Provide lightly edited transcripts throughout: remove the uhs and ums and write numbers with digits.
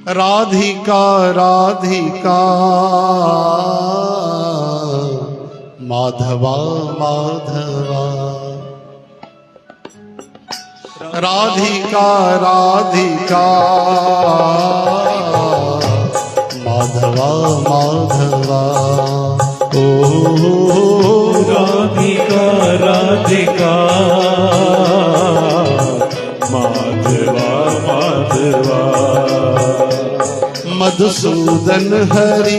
राधिका राधिका माधवा माधवा। राधिका राधिका माधवा माधवा। ओ राधिका राधिका माधवा माधवा। मधुसूदन हरि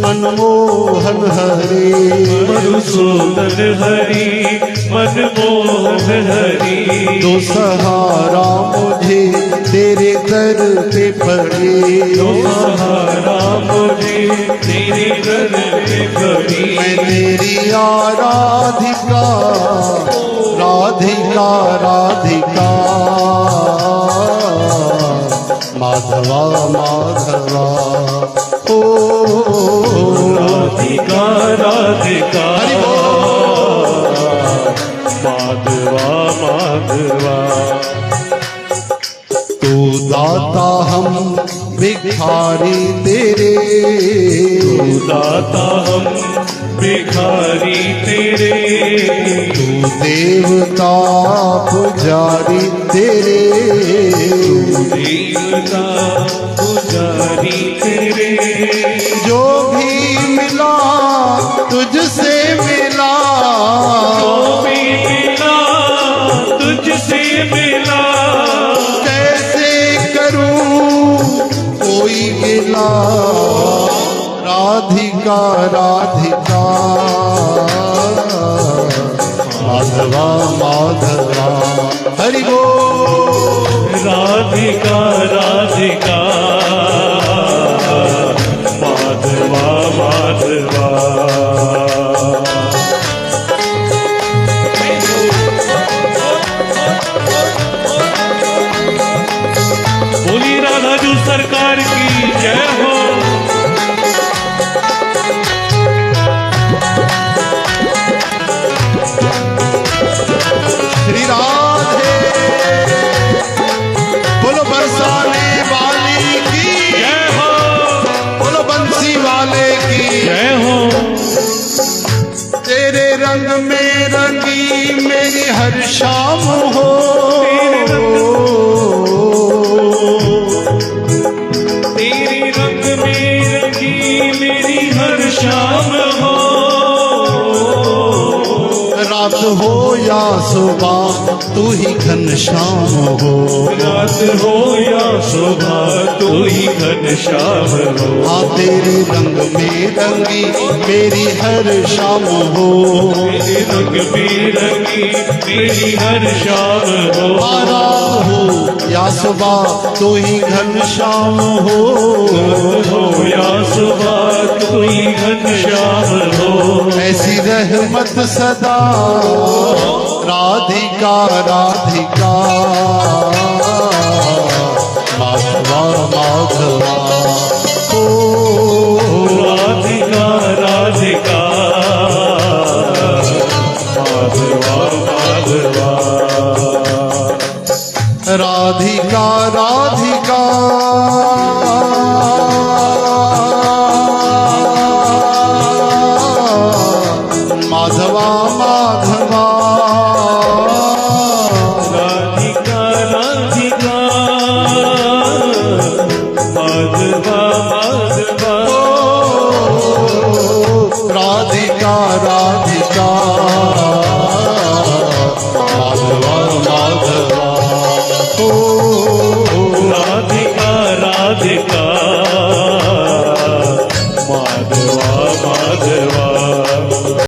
मनमोहन हरि। मधुसूदन हरि मनमोहन हरि। दो सहारा मुझे तेरे दर पे पड़े। दो सहारा मुझे तेरे दर पे पड़ी। मैं तेरी आराधिका राधिका राधिका माधवा माधवा। ओ राधिका राधिका माधवा माधवा। तू दाता हम भिखारी तेरे। तू दाता हम भिखारी तेरे। तू देवता पुजारी तेरे। देवता पुजारी तेरे। जो भी मिला तुझसे मिला। जो भी मिला तुझसे मिला। कैसे करूं कोई गिला। राधिका राधिका माधवा माधवा। हरि बोल। राधिका राधिका माधवा माधवा। बोली राधा जू सरकार की जय हो। श्री राधे बोलो बरसाने वाली की जय हो। बोलो बंसी वाले की जय हो। तेरे रंग में रंगी मेरी हर शाम हो। तेरे रंग में रंगी मेरी हर शाम हो। रात हो या सुबह तू ही घनश्याम हो। रात हो या सुबह तू ही घनश्याम हो। हाँ तेरे रंग में रंगी मेरी हर शाम हो। तेरे रंग में रंगी मेरी हर शाम हो। रात हो या सुबह तू ही घनश्याम हो। हो या सुबह तू ही घनश्याम हो। ऐसी रहमत सदा राधिका राधिका माधवा माधवा। ओ राधिका राधिका माधवा माधवा। राधिका राधिका माधवा माधवा। राधिका राधिका माधवा माधवा। राधिका राधिका माधवा माधवा। ओ राधिका राधिका